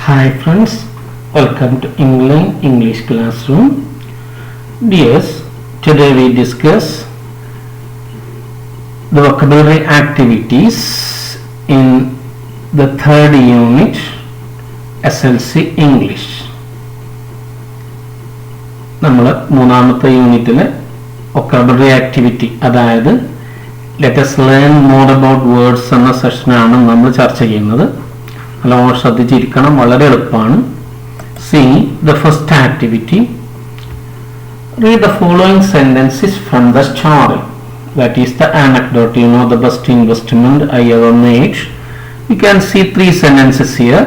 Hi friends, welcome to England English Classroom. Dears, today we discuss the vocabulary activities in the third unit SLC English. നമ്മൾ മൂന്നാമത്തെ യൂണിറ്റിലെ vocabulary activity അതായത് let us learn more about words എന്ന സെഷനാണ് നമ്മൾ ചർച്ച ചെയ്യുന്നത്. നല്ലോണം ശ്രദ്ധിച്ചിരിക്കണം, വളരെ എളുപ്പമാണ്. See the first activity. Read the following sentences from the story. That is the anecdote, the best investment I ever made. You can see 3 sentences here.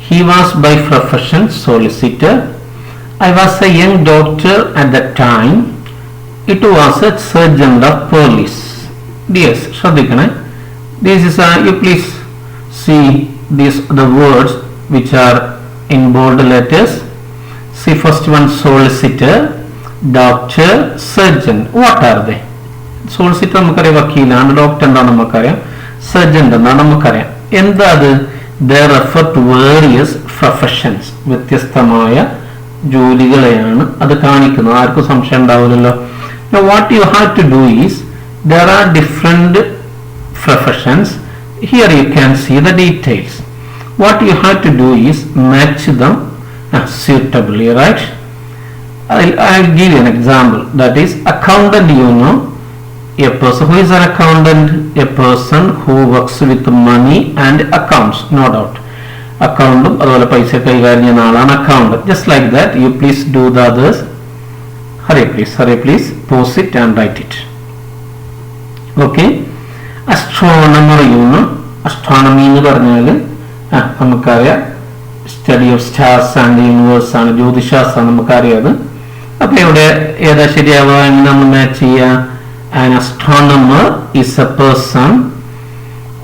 He was by profession solicitor. I was a young doctor at that time. It was a sergeant of police. Yes, ശ്രദ്ധിക്കണേ. This is you please see these the words which are in bold letters. See first one, solicitor, doctor, surgeon. What are they? Solicitor നമുക്കറിയാം വക്കീലാണ്, doctor എന്താണ് നമുക്കറിയാം, surgeon എന്താണ് നമുക്കറിയാം. എന്താ അത്? They refer to various professions. വ്യത്യസ്തമായ ജോലികളെയാണ് അത് കാണിക്കുന്നത്. ആർക്കും സംശയം ഉണ്ടാവില്ലല്ലോ. Now what you have to do is, there are different professions. Here you can see the details. What you have to do is match them suitably, right? I'll give you an example. That is accountant, a person who is an accountant, a person who works with money and accounts, no doubt. Accountant അതുപോലെ പൈസ കൈകാര്യം ചെയ്യുന്ന ആളാണ് accountant. Just like that, you please do the others. Hurry please, pause it and write it. Okay. Astronomer, astronomy എന്ന് പറഞ്ഞാൽ നമുക്കറിയാം study of stars and universe ആണ്, ജ്യോതിശാസ്ത്രമാണ് നമുക്കറിയാം. അപ്പൊ ഇവിടെ ഏതാ ശരിയാവുക എന്ന് നമ്മൾ മാച്ച് ചെയ്യുക. An astronomer is a person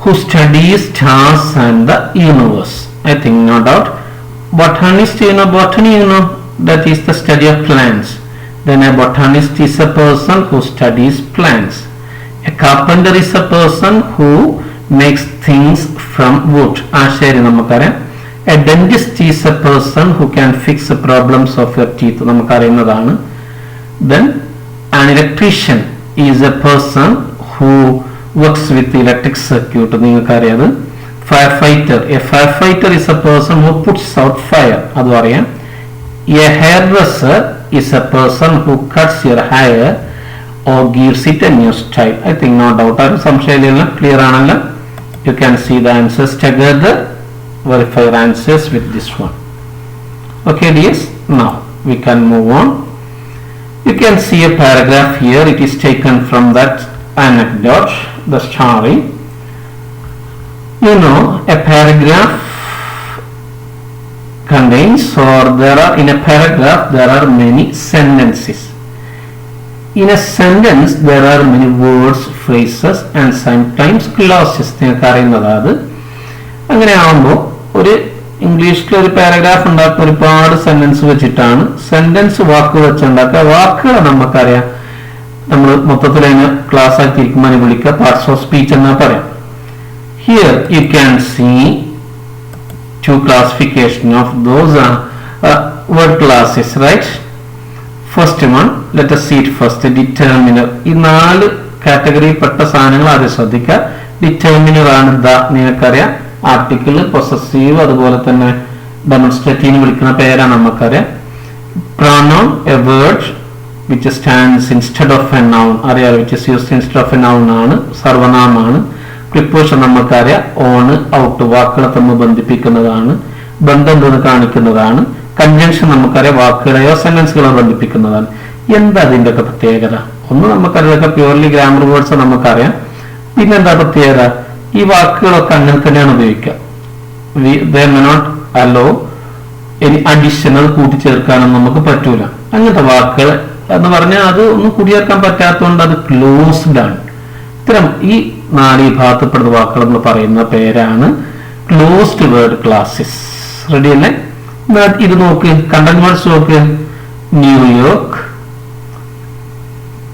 who studies stars and the universe. I think no doubt. Botanist, botany, that is the study of plants. Then a botanist is a person who studies plants. A carpenter is a person who makes things from wood. ശരി, നമുക്കറിയാം. A dentist is a person who can fix the problems of your teeth. നമുക്കറിയുന്നതാണ്. Then an electrician is a person who works with electric circuit. നിങ്ങൾക്കറിയാം. A firefighter is a person who puts out fire. അതും അറിയാം. A hairdresser is a person who cuts your hair or gives it a new style. I think no doubt. ആരും സംശയമില്ല, clear ആണല്ലോ. You can see the answers together. Verify your answers with this one. Okay dears, now we can move on. You can see a paragraph here. It is taken from that anecdote, the story. A paragraph contains, or in a paragraph there are many sentences. In a sentence there are many words, phrases and sometimes clauses. നിങ്ങൾക്ക് അറിയുന്നതാണ്. അങ്ങനെ ആവുമ്പോൾ ഒരു ഇംഗ്ലീഷിൽ ഒരു paragraph ഉണ്ടാക്കുന്ന ഒരുപാട് sentence വെച്ചിട്ടാണ്. സെന്റൻസ് വാക്ക് വെച്ചുണ്ടാക്കുക. വാക്കുകൾ നമുക്കറിയാം, നമ്മൾ മൊത്തത്തിൽ അതിന് ക്ലാസ് ആക്കിയിരിക്കുമ്പോൾ വിളിക്കുക പാർട്സ് ഓഫ് സ്പീച്ച് എന്നാ പറയാം. Here you can see 2 classification of those word classes, right? First one, let us see it first. Determiner. ഈ 4 കാറ്റഗറി പെട്ട സാധനങ്ങൾ ആദ്യം ശ്രദ്ധിക്കുക. ഡിറ്റർമിനർ ആണ് നിങ്ങൾക്കറിയാം. ആർട്ടിക്കിൾ, പൊസസീവ്, അതുപോലെ തന്നെ ഡെമോൺസ്ട്രേറ്റീവ് വിളിക്കുന്ന പേരാണ് നമുക്കറിയാം. pronoun, a word which stands instead of a noun. അറിയാം, which is used instead of a noun ആണ്, സർവനാമമാണ്. പ്രിപ്പോഷൻ നമുക്കറിയാം, ഓൺ, ഔട്ട്, വാക്കുകളെ തമ്മിൽ ബന്ധിപ്പിക്കുന്നതാണ്, ബന്ധം എന്ന് കാണിക്കുന്നതാണ്. കൺജങ്ഷൻ നമുക്കറിയാം, വാക്കുകളെയോ സെന്റൻസുകളോ ബന്ധിപ്പിക്കുന്നതാണ്. എന്താ അതിന്റെ ഒക്കെ പ്രത്യേകത? ഒന്ന് നമുക്കറിയാം, പ്യൂർലി ഗ്രാമർ വേർഡ്സ് നമുക്കറിയാം. പിന്നെന്താ പ്രത്യേകത? ഈ വാക്കുകളൊക്കെ അങ്ങനെ തന്നെയാണ് ഉപയോഗിക്കുക. They may not allow any additional കൂട്ടിച്ചേർക്കാനൊന്നും നമുക്ക് പറ്റൂല. അങ്ങനത്തെ വാക്കുകൾ എന്ന് പറഞ്ഞാൽ അത് ഒന്നും കൂട്ടിച്ചേർക്കാൻ പറ്റാത്തതുകൊണ്ട് അത് ക്ലോസ്ഡ് ആണ്. ഇത്തരം ഈ 4 വിഭാഗത്തിൽപ്പെടുന്ന വാക്കുകൾ നമ്മൾ പറയുന്ന പേരാണ് ക്ലോസ്ഡ് വേർഡ് ക്ലാസ്സസ്. റെഡി അല്ലേ? ഇത് നോക്ക്, കണ്ടന്റ് വേർഡ്സ് നോക്ക്. New York,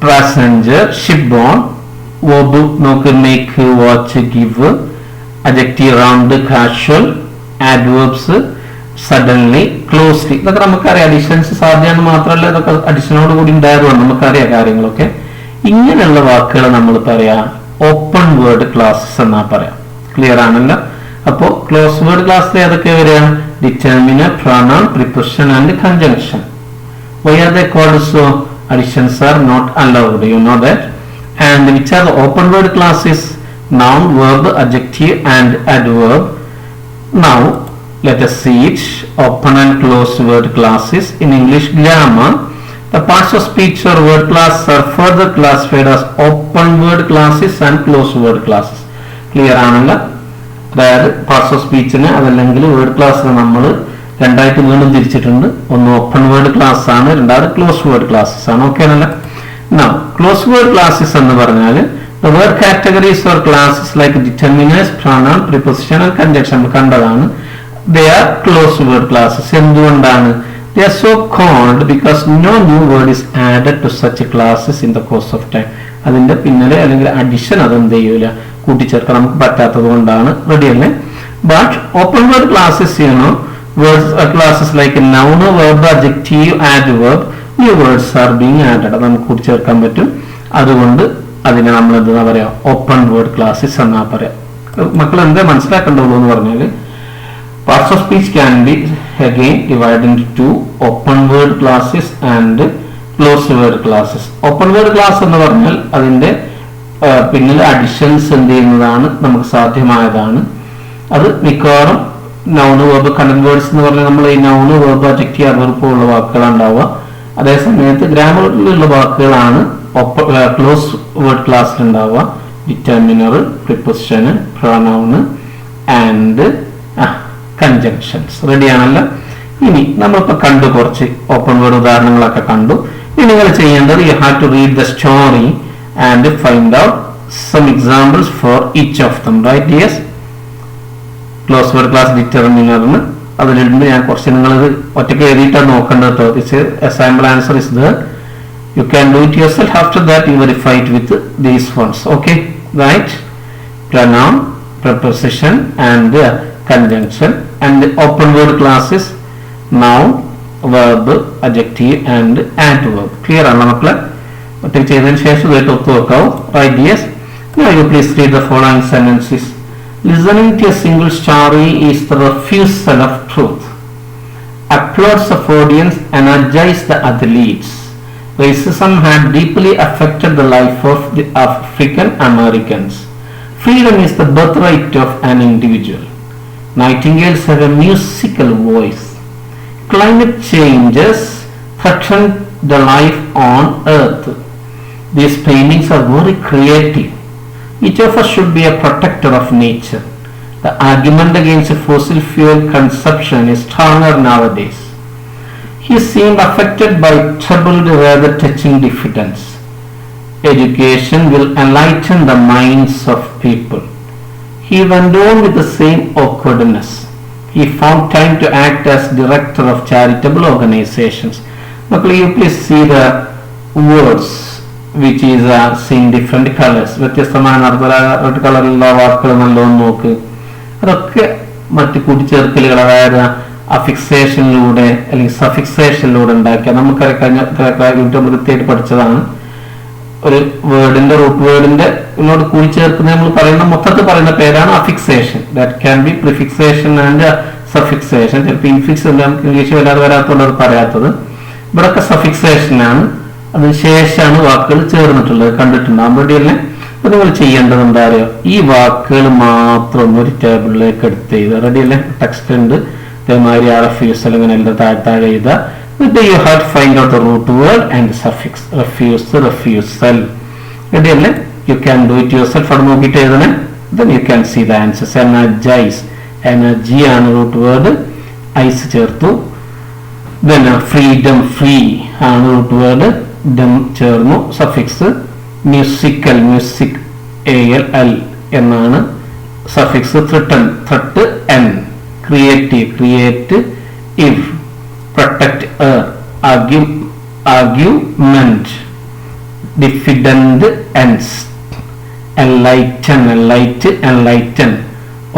passenger, ship bone, verb നോക്ക്, make, watch, give, adjective round, casual, adverbs, suddenly, closely, ഇതൊക്കെ നമുക്കറിയാം. അഡിഷൻസ് സാധ്യമാണ് മാത്രമല്ല ഇതൊക്കെ അഡിഷനോട് കൂടി ഉണ്ടായതുകൊണ്ട് നമുക്കറിയാം കാര്യങ്ങളൊക്കെ. ഇങ്ങനെയുള്ള വാക്കുകൾ നമ്മൾ പറയാം ഓപ്പൺ വേർഡ് ക്ലാസ്സസ് എന്നാ പറയാം. ക്ലിയർ ആണല്ലോ? അപ്പോ ക്ലോസ് വേർഡ് ക്ലാസ്സിൽ ഏതൊക്കെ വരിക? Determiner, pronoun, preposition and conjunction. Why are they called so? Additions are not allowed, you know that. And which are the open word classes? Noun, verb, adjective and adverb. Now let us see it. Open and closed word classes in English grammar. The parts of speech or word classes are further classified as open word classes and closed word classes. Clear ആണല്ലോ? അതായത് parts of സ്പീച്ചിന് അതല്ലെങ്കിൽ word ക്ലാസ്സിന് നമ്മൾ രണ്ടായിട്ട് വീണ്ടും തിരിച്ചിട്ടുണ്ട്. ഒന്ന് open word class ആണ്, രണ്ടാമത് ക്ലോസ് വേർഡ് ക്ലാസ്സസ് ആണ്. ഓക്കെ ആണല്ലോ? Now ക്ലോസ് വേർഡ് ക്ലാസ്സസ് എന്ന് പറഞ്ഞാൽ the word categories or classes like determiners, pronoun, preposition and conjunction നമ്മൾ കണ്ടതാണ്. They are closed word classes. എന്തുകൊണ്ടാണ്? They are so called because no new word is added to such classes in the course of time. അതിന്റെ പിന്നിലെ അല്ലെങ്കിൽ addition അതെന്ത് ചെയ്യൂല, കൂട്ടിച്ചേർക്കാൻ നമുക്ക് പറ്റാത്തത് കൊണ്ടാണ്. റെഡി അല്ലേ? But open word classes, you know, words classes like noun, verb, adjective, adverb, new words are being added. അത് നമുക്ക് കൂട്ടിച്ചേർക്കാൻ പറ്റും. അതുകൊണ്ട് അതിനെ നമ്മൾ എന്താ പറയാ, ഓപ്പൺ വേർഡ് ക്ലാസ്സസ് എന്നാ പറയാ. മക്കൾ എന്താ മനസ്സിലാക്കേണ്ടതുള്ളൂ എന്ന് പറഞ്ഞാൽ parts of speech can be again divided into two, open word classes and closed word classes. Open word class എന്ന് പറഞ്ഞാൽ അതിന്റെ പിന്നിൽ അഡിഷൻസ് എന്ത് ചെയ്യുന്നതാണ്, നമുക്ക് സാധ്യമായതാണ്. അത് മിക്കവാറും നൗണ്, വെർബ്, കണ്ടന്റ് വേർഡ്സ് എന്ന് പറഞ്ഞാൽ നമ്മൾ ഈ നൗണ്, വെർബ്, അഡ്ജക്റ്റീവ്, അഡ്വർബ് പോലുള്ള വാക്കുകളാണ് ഉണ്ടാവുക. അതേ സമയത്ത് ഗ്രാമറിലുള്ള വാക്കുകളാണ് ക്ലോസ് വേർഡ് ക്ലാസ്സിൽ ഉണ്ടാവുക. Determiner, preposition, pronoun and conjunctions. റെഡിയാണല്ലോ? ഇനി നമ്മളിപ്പോൾ കണ്ടു കുറച്ച് ഓപ്പൺ വേർഡ് ഉദാഹരണങ്ങളൊക്കെ കണ്ടു. ഇനി നിങ്ങൾ ചെയ്യേണ്ടത് you have to read the story and find out some examples for each of them. Right? Yes. Close word class ഡിറ്റർമിനറിന് അതിലുണ്ട്. ഞാൻ കുറച്ച് നിങ്ങളിത് ഒറ്റയ്ക്ക് എഴുതിയിട്ടാണ് നോക്കേണ്ടത് കേട്ടോ. This a sample answer is there. You can do it yourself. After that you verify it with these ones. Okay? Right? Pronoun, preposition and conjunction, and the open word classes noun, verb, adjective and adverb. Clear ആണോ മക്കളെ? ഒറ്റയ്ക്ക് ചെയ്തതിന് ശേഷം ഇതായിട്ട് ഒത്തു വെക്കാവൂ. Right? Yes. Now you please read the following sentences. Listening to a single story is the refusal of truth. Applause of audience energize the athletes. Racism had deeply affected the life of the African Americans. Freedom is the birthright of an individual. Nightingales have a musical voice. Climate changes threaten the life on earth. These paintings are very creative. Each of us should be a protector of nature. The argument against fossil fuel consumption is stronger nowadays. He seemed affected by troubled, rather touching diffidence. Education will enlighten the minds of people. He went on with the same awkwardness. He found time to act as director of charitable organizations. Now you please see the words which is seeing different colors. വ്യത്യസ്തമായ red കളറിലുള്ള വാക്കുകൾ നല്ലോണം നോക്ക്. അതൊക്കെ മറ്റു കൂട്ടിച്ചേർക്കലുകൾ, അതായത് അഫിക്സേഷനിലൂടെ അല്ലെങ്കിൽ സഫിക്സേഷനിലൂടെ ഉണ്ടാക്കിയ നമുക്കറിയാം. നമ്മൾ കൃത്യമായിട്ട് പഠിച്ചതാണ്. ഒരു വേർഡിന്റെ റൂട്ട് വേർഡിന്റെ ഇങ്ങോട്ട് കൂടിച്ചേർക്കുന്ന നമ്മൾ പറയുന്ന മൊത്തത്തിൽ പറയുന്ന പേരാണ് affixation. That can be prefixation and suffixation. ചിലപ്പോൾ ഇൻഫിക്സ് നമുക്ക് ഇംഗ്ലീഷ് വല്ലാതെ വരാത്തതുകൊണ്ട് പറയാത്തത്. ഇവിടെയൊക്കെ സഫിക്സേഷൻ ആണ്. അതിന് ശേഷമാണ് വാക്കുകൾ ചേർന്നിട്ടുള്ളത്. കണ്ടിട്ടുണ്ടാകും. റെഡിയല്ലേ? അപ്പൊ നിങ്ങൾ ചെയ്യേണ്ടത് എന്താ അറിയോ, ഈ വാക്കുകൾ മാത്രം ഒരു ടേബിളിലേക്ക് എടുത്ത് ചെയ്ത്. റെഡിയല്ലേ? ടെക്സ്റ്റ് ഉണ്ട്, അതേമാതിരി RFUs അല്ലെങ്കിൽ എല്ലാം താഴെ എഴുതുക. Then you have to find out the root word and suffix. Refuse, refusal. Ready? You can do it yourself. Then you can see the answers. Energize. Energy and root word. Ice chertu. Then freedom, free and root word. Dem chernu. Suffix. Musical, music. AL എന്നാണ് suffix. Threaten, threat, N. Creative, create, if. Protect, argument, diffident, ends, enlighten, enlighten,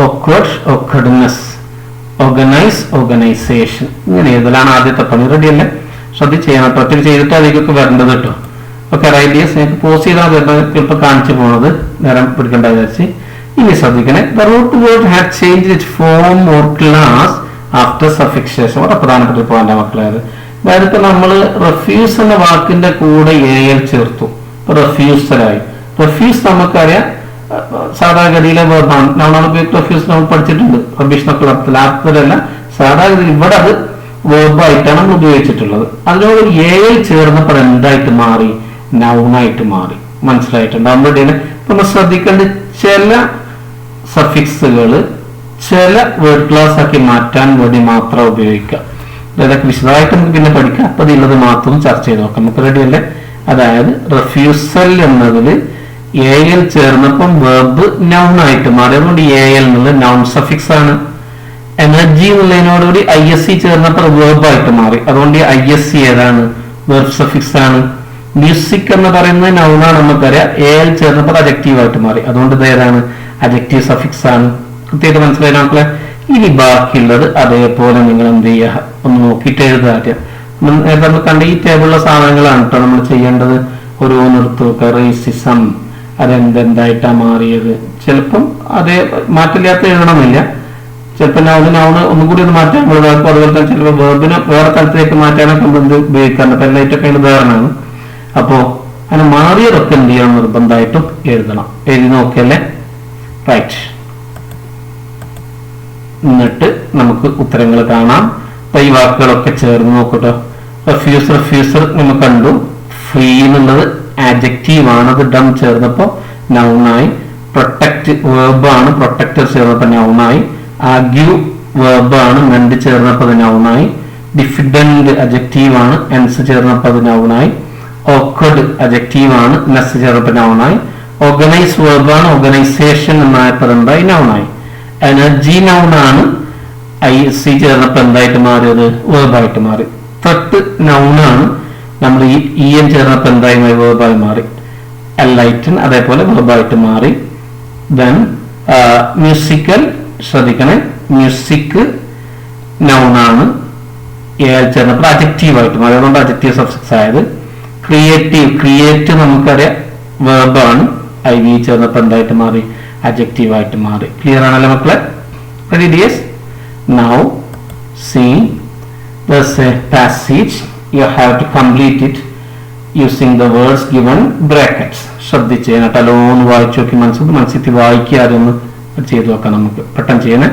awkward, awkwardness, organise, organisation. ഇങ്ങനെ എഴുതലാണ് ആദ്യത്തെ പണി. Ready അല്ലേ? ശ്രദ്ധിച്ച് ചെയ്യണം കേട്ടോ. ഒറ്റയ്ക്ക് ചെയ്തിട്ട് അതിലേക്കൊക്കെ വരേണ്ടത് കേട്ടോ. Okay, right. യെസ്, നിങ്ങൾക്ക് പോസ് ചെയ്താൽ ചിലപ്പോൾ കാണിച്ചു പോകുന്നത് നേരം പിടിക്കേണ്ട വിചാരിച്ച്. ഇനി ശ്രദ്ധിക്കണേ. The root word had change it form or class after suffixation. വളരെ പ്രധാനപ്പെട്ട പോയിന്റ് മക്കളെ. അതായത് ഇപ്പൊ നമ്മൾ റെഫ്യൂസ് എന്ന വാക്കിന്റെ കൂടെ AL ചേർത്തു. ഇപ്പൊ റെഫ്യൂസലായി. റെഫ്യൂസ് നമുക്കറിയാം സാധാരണഗതിയിലെ വേർബാണ്. നമ്മൾ റെഫ്യൂസ് നമ്മൾ പഠിച്ചിട്ടുണ്ട് റബീഷ് അർത്ഥത്തിലല്ല. സാധാരണഗതിയിൽ ഇവിടെ അത് വേർബായിട്ടാണ് നമ്മൾ ഉപയോഗിച്ചിട്ടുള്ളത്. അതിനോട് AL ചേർന്നപ്പോൾ എന്തായിട്ട് മാറി? നൗണായിട്ട് മാറി. മനസ്സിലായിട്ടുണ്ട്? നമ്മുടെ നമ്മൾ ശ്രദ്ധിക്കേണ്ട ചില സഫിക്സുകൾ ചില വേർഡ് ക്ലാസ് ആക്കി മാറ്റാൻ വേണ്ടി മാത്രം ഉപയോഗിക്കാം. അതൊക്കെ വിശദമായിട്ട് നമുക്ക് പിന്നെ പഠിക്കാം. അപ്പൊ ഇതിലുള്ളത് മാത്രം ചർച്ച ചെയ്ത് നോക്കാം. നമുക്ക് റെഡി അല്ലേ? അതായത് റെഫ്യൂസൽ എന്നതിൽ AL ചേർന്നപ്പം വെർബ് നൗൺ ആയിട്ട് മാറി. അതുകൊണ്ട് AL എന്നുള്ളത് നൗൺ സഫിക്സ് ആണ്. എനർജി എന്നുള്ളതിനോടുകൂടി ISE ചേർന്നപ്പോൾ വെർബ് ആയിട്ട് മാറി. അതുകൊണ്ട് ISE ഏതാണ്? വെർബ് സഫിക്സ് ആണ്. മ്യൂസിക് എന്ന് പറയുന്നത് നൗണാണ് നമുക്കറിയാം. AL ചേർന്നപ്പോൾ അഡ്ജക്റ്റീവ് ആയിട്ട് മാറി. അതുകൊണ്ട് ഇത് ഏതാണ്? അഡ്ജക്റ്റീവ് സഫിക്സ് ആണ്. കൃത്യമായിട്ട് മനസ്സിലായി മക്കളെ? ഇനി ബാക്കിയുള്ളത് അതേപോലെ നിങ്ങൾ എന്ത് ചെയ്യുക? ഒന്ന് നോക്കിയിട്ട് എഴുതുക. ആദ്യം നമ്മൾ കണ്ട ഈ ടേബിളിലെ സാധനങ്ങളാണ് കേട്ടോ നമ്മൾ ചെയ്യേണ്ടത്. ഓരോ നിർത്തുക. റേസിസം അതെന്തായിട്ടാ മാറിയത്? ചിലപ്പം അതേ മാറ്റില്ലാത്ത എഴുതണമെന്നില്ല. ചിലപ്പോൾ നൗണ് ഒന്നും കൂടി ഒന്ന് മാറ്റാൻ അതുപോലെ തന്നെ ചിലപ്പോൾ വേർബിനെ വേറെ തലത്തിലേക്ക് മാറ്റാനൊക്കെ നമ്മൾ എന്ത് ഉപയോഗിക്കാറുണ്ട്. പെല്ലായിട്ടൊക്കെ ഉദാഹരണമാണ്. അപ്പോ അങ്ങനെ മാറിയതൊക്കെ എന്ത് ചെയ്യണം? നിർബന്ധമായിട്ടും എഴുതണം. എഴുതി നോക്കിയല്ലേ? റൈറ്റ്. എന്നിട്ട് നമുക്ക് ഉത്തരങ്ങൾ കാണാം. അപ്പൊ ഈ വാക്കുകളൊക്കെ ചേർന്ന് നോക്കട്ടോ. റെഫ്യൂസർ നമ്മൾ കണ്ടു. ഫ്രീ എന്നുള്ളത് ആഡ്ജക്റ്റീവ് ആണ്. അത് ഡം ചേർന്നപ്പോ നൗണായി. പ്രൊട്ടക്ട് വേർബാണ്. പ്രൊട്ടക്ടർ ചേർന്നപ്പോ നൗണായി. ആർഗ്യൂ വേർബാണ്. മെന്റ് ചേർന്നപ്പോ അത് നൗണായി. ഡിഫിഡന്റ് അഡ്ജക്റ്റീവ് ആണ്. എൻസ് ചേർന്നപ്പോ അത് നൗണായി. ഓക്വേർഡ് അഡ്ജക്റ്റീവ് ആണ്. നെസ് ചേർന്നപ്പോ നൗണായി. ഓർഗനൈസ് വേർബാണ്. ഓർഗനൈസേഷൻ എന്നായപ്പോൾ എന്തായി? നൗണായി. എനർജി നൗണാണ്. ISE ചേർന്നപ്പോ എന്തായിട്ട് മാറിയത്? വേർബായിട്ട് മാറി. ത്രെട്ട് നൗണാണ്. നമ്മൾ EN ചേർന്നപ്പോ എന്തായി? വേർബായി മാറി. എൻലൈറ്റൻ അതേപോലെ വേർബായിട്ട് മാറി. ദെൻ മ്യൂസിക്കൽ ശ്രദ്ധിക്കണേ. മ്യൂസിക് നൗണാണ്. AL ചേർന്നപ്പോൾ അഡ്ജക്റ്റീവ് ആയിട്ട് മാറി. അതുകൊണ്ട് അഡ്ജക്റ്റീവ് സബ്ജക്ട്സ് ആയത്. ക്രിയേറ്റ് നമുക്കറിയാം വേർബാണ്. IV ചേർന്നപ്പോൾ എന്തായിട്ട് മാറി? adjective ആയിട്ട് മാറി. ക്ലിയർ ആണല്ലോ മക്കളെ? ready dears? now see this passage. you have to complete it using the words given brackets. ശ്രദ്ധിച്ച് എന്നിട്ട് അലോന്ന് വായിച്ചു നോക്കി മനസ്സിൽ വായിക്കാതെ ഒന്ന് ചെയ്തു നോക്കാം. നമുക്ക് പെട്ടെന്ന് ചെയ്യണേ.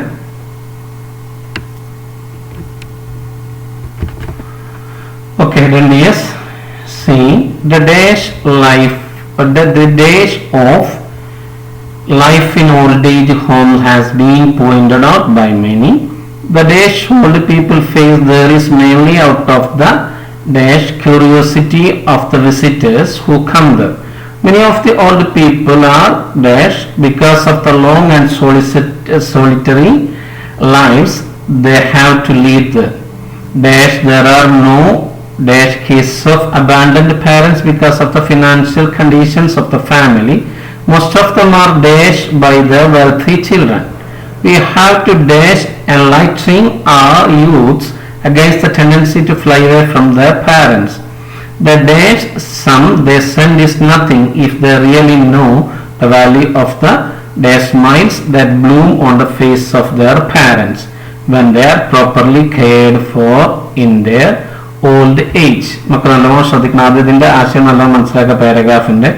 okay then dears, see the dash life the dash of life in old age homes has been pointed out by many. The dash old people face there is mainly out of the dash curiosity of the visitors who come there. Many of the old people are dash because of the long and solitary lives they have to lead there. Dash there are no dash cases of abandoned parents because of the financial conditions of the family. Most of them are dashed by their wealthy children. We have to dash enlightening our youths against the tendency to fly away from their parents. The dash sum they send is nothing if they really know the value of the dash smiles that bloom on the face of their parents when they are properly cared for in their old age. മക്കൾ നല്ലോണം ശ്രദ്ധിക്കണം. ആദ്യത്തിന്റെ ആശയം നല്ലോണം മനസ്സിലാക്കുക പാരഗ്രാഫിന്റെ.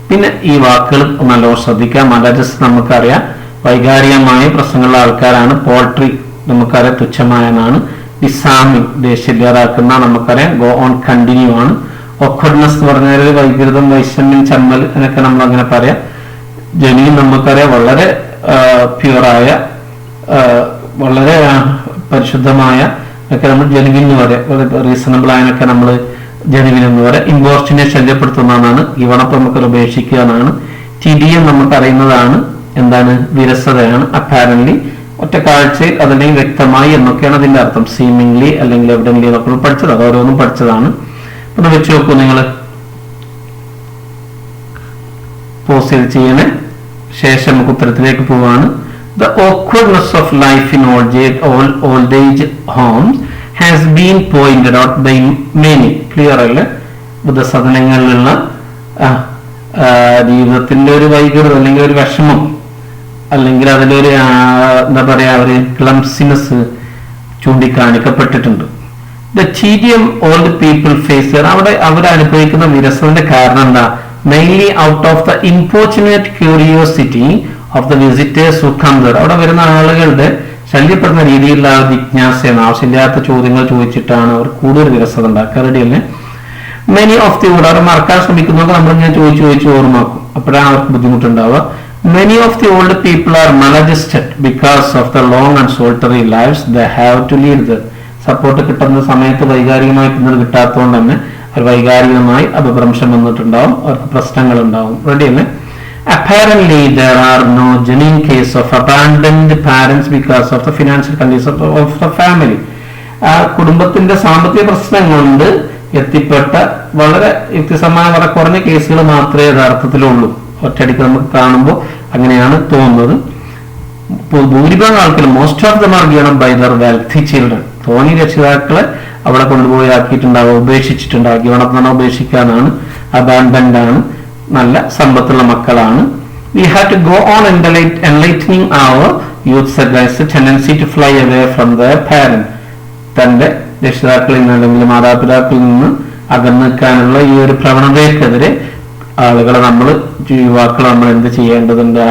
പിന്നെ ഈ വാക്കുകൾ നല്ലോണം ശ്രദ്ധിക്കാം. മലജസ് നമുക്കറിയാം വൈകാരികമായ പ്രശ്നങ്ങളുള്ള ആൾക്കാരാണ്. പോൾട്രി നമുക്കറിയാം തുച്ഛമായെന്നാണ്. ഡിസാമിങ് ദേഷ്യരാക്കുന്ന നമുക്കറിയാം. ഗോ ഓൺ കണ്ടിന്യൂ ആണ്. ഒക്കഡ്നെസ് എന്ന് പറഞ്ഞാൽ വൈകൃതം, വൈഷമ്യം, ചമ്മൽ എന്നൊക്കെ നമ്മൾ അങ്ങനെ പറയാം. ജനുവിൻ നമുക്കറിയാം വളരെ പ്യുവറായ വളരെ പരിശുദ്ധമായ ഒക്കെ നമ്മൾ ജനുവിൻ എന്ന് പറയാം. റീസണബിൾ ആയതിനൊക്കെ നമ്മൾ ജനുവിൻ എന്ന് പറയാം. ഇമ്പോർച്ചിനെ ശല്യപ്പെടുത്തുന്നതാണ്. ഇവണപ്പം നമുക്ക് ഉപേക്ഷിക്കുക എന്നാണ്. ടിഡിയം നമുക്കറിയുന്നതാണ് എന്താണ്? വിരസതയാണ്. അപ്പാരന്റ്ലി ഒറ്റ കാഴ്ചയിൽ അതല്ലെങ്കിൽ വ്യക്തമായി എന്നൊക്കെയാണ് അതിന്റെ അർത്ഥം. സീമിംഗ്ലി അല്ലെങ്കിൽ എവിടെങ്കിലും എന്നൊക്കെ പഠിച്ചത്. അത് ഓരോന്നും പഠിച്ചതാണ്. ഒന്ന് വെച്ച് നോക്കൂ നിങ്ങൾ. പോസ് ചെയ്ത് ചെയ്യണേ. ശേഷം നമുക്ക് ഉത്തരത്തിലേക്ക് പോവാണ്. The awkwardness of life in old age homes has been pointed out by many. Clear അല്ലേ? വൃദ്ധസദനങ്ങളിലുള്ള ജീവിതത്തിന്റെ ഒരു വൈകൃതം അല്ലെങ്കിൽ ഒരു വിഷമം അല്ലെങ്കിൽ അതിലൊരു എന്താ പറയാ ഒരു ക്ലംസിനെസ് ചൂണ്ടിക്കാണിക്കപ്പെട്ടിട്ടുണ്ട്. The tedium old people face അവിടെ അവരനുഭവിക്കുന്ന വിരസത്തിന്റെ കാരണം എന്താ? Mainly out of the importunate curiosity of the visitors who come there. അവിടെ വരുന്ന ആളുകളുടെ ശല്യപ്പെടുന്ന രീതിയിലുള്ള ജിജ്ഞാസയാണ്. ആവശ്യമില്ലാത്ത ചോദ്യങ്ങൾ ചോദിച്ചിട്ടാണ് അവർ കൂടുതൽ വിരസത ഉണ്ടാക്കുക. റെഡിയല്ലേ? മെനി ഓഫ് ദി ഓൾഡ് അവർ മറക്കാൻ ശ്രമിക്കുന്നവർക്ക് നമ്മളിങ്ങനെ ചോദിച്ചു ഓർമ്മാക്കും. അപ്പോഴാണ് അവർക്ക് ബുദ്ധിമുട്ടുണ്ടാവുക. Many of the old people are maladjusted because of the long and solitary lives they have to lead them. Support കിട്ടുന്ന സമയത്ത് വൈകാരികമായി പിന്നീട് കിട്ടാത്തതുകൊണ്ട് തന്നെ അവർ വൈകാരികമായി അപഭ്രംശം വന്നിട്ടുണ്ടാവും, അവർക്ക് പ്രശ്നങ്ങൾ ഉണ്ടാവും. റെഡിയല്ലേ? Apparently there are no genuine case of abandoned parents because of the financial conditions of the family. കുടുംബത്തിന്റെ സാമ്പത്തിക പ്രശ്നം കൊണ്ട് എത്തിപ്പെട്ട വളരെ യുക്തിസമായ വളരെ കുറഞ്ഞ കേസുകൾ മാത്രമേ യഥാർത്ഥത്തിലുള്ളൂ. ഒറ്റയടിക്ക് നമുക്ക് കാണുമ്പോൾ അങ്ങനെയാണ് തോന്നുന്നത്. ഭൂരിഭാഗം ആൾക്കാരും most of them are given by their wealthy children. തോന്നി രക്ഷിതാക്കളെ അവിടെ കൊണ്ടുപോയി ആക്കിയിട്ടുണ്ടാവും, ഉപേക്ഷിച്ചിട്ടുണ്ടാവും. ഗിവൺ എന്ന് പറഞ്ഞാൽ ഉപേക്ഷിക്കാനാണ്, അബാൻഡൻഡ് ആണ്, നല്ല സമ്പത്തുള്ള മക്കളാണ്. We have to go on enlightening our youths against the tendency to fly away from their parents. തന്റെ രക്ഷിതാക്കളിൽ നിന്ന് അല്ലെങ്കിൽ മാതാപിതാക്കളിൽ നിന്ന് അകന്നു നിൽക്കാനുള്ള ഈ ഒരു പ്രവണതയ്ക്കെതിരെ ആളുകളെ യുവാക്കൾ നമ്മൾ എന്ത് ചെയ്യേണ്ടതുണ്ട്?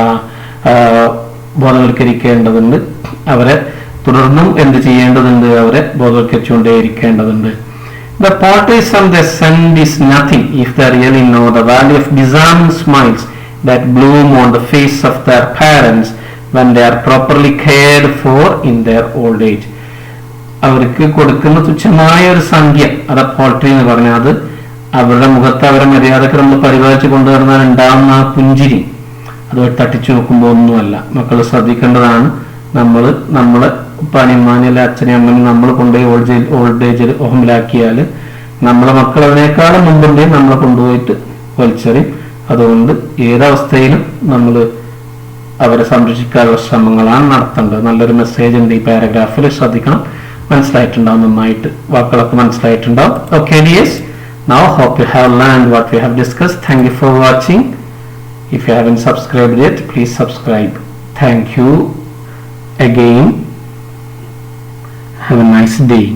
ബോധവൽക്കരിക്കേണ്ടതുണ്ട്. അവരെ തുടർന്നും എന്ത് ചെയ്യേണ്ടതുണ്ട്? അവരെ ബോധവൽക്കരിച്ചുകൊണ്ടേയിരിക്കേണ്ടതുണ്ട്. The poetry they send is nothing if they really know the value of disarming smiles that bloom on the face of their parents when they are properly cared for in their old age. അവർക്ക് കൊടുക്കുന്ന തുച്ഛമായ ഒരു സംഖ്യ, അത് poultry എന്ന് പറഞ്ഞാൽ അത് അവരുടെ മുഖത്ത് അവരെ മര്യാദക്ക് നമ്മൾ പരിപാലിച്ച് കൊണ്ടുവരുന്നാൽ ഉണ്ടാകുന്ന ആ പുഞ്ചിരി അത് തട്ടിച്ചു നോക്കുമ്പോൾ ഒന്നുമല്ല. മക്കൾ ശ്രദ്ധിക്കേണ്ടതാണ്. നമ്മളെ ഉപ്പാനിമാനിലെ അച്ഛനെയും അമ്മനെയും നമ്മൾ കൊണ്ടുപോയി ഓൾഡ് ഏജ് ഹോമിലാക്കിയാൽ നമ്മളെ മക്കൾ അതിനേക്കാളും മുമ്പുണ്ടെങ്കിൽ നമ്മളെ കൊണ്ടുപോയിട്ട് വലിച്ചെറിയും. അതുകൊണ്ട് ഏതവസ്ഥയിലും നമ്മൾ അവരെ സംരക്ഷിക്കാനുള്ള ശ്രമങ്ങളാണ് നടത്തേണ്ടത്. നല്ലൊരു മെസ്സേജ് ഉണ്ട് ഈ പാരഗ്രാഫിൽ, ശ്രദ്ധിക്കണം. മനസ്സിലായിട്ടുണ്ടാവും, നന്നായിട്ട് വാക്കുകളൊക്കെ മനസ്സിലായിട്ടുണ്ടാവും. Okay dears, now hope you have learned what we have discussed. Thank you for watching. If you haven't subscribed yet, please subscribe. Thank you again. Have a nice day.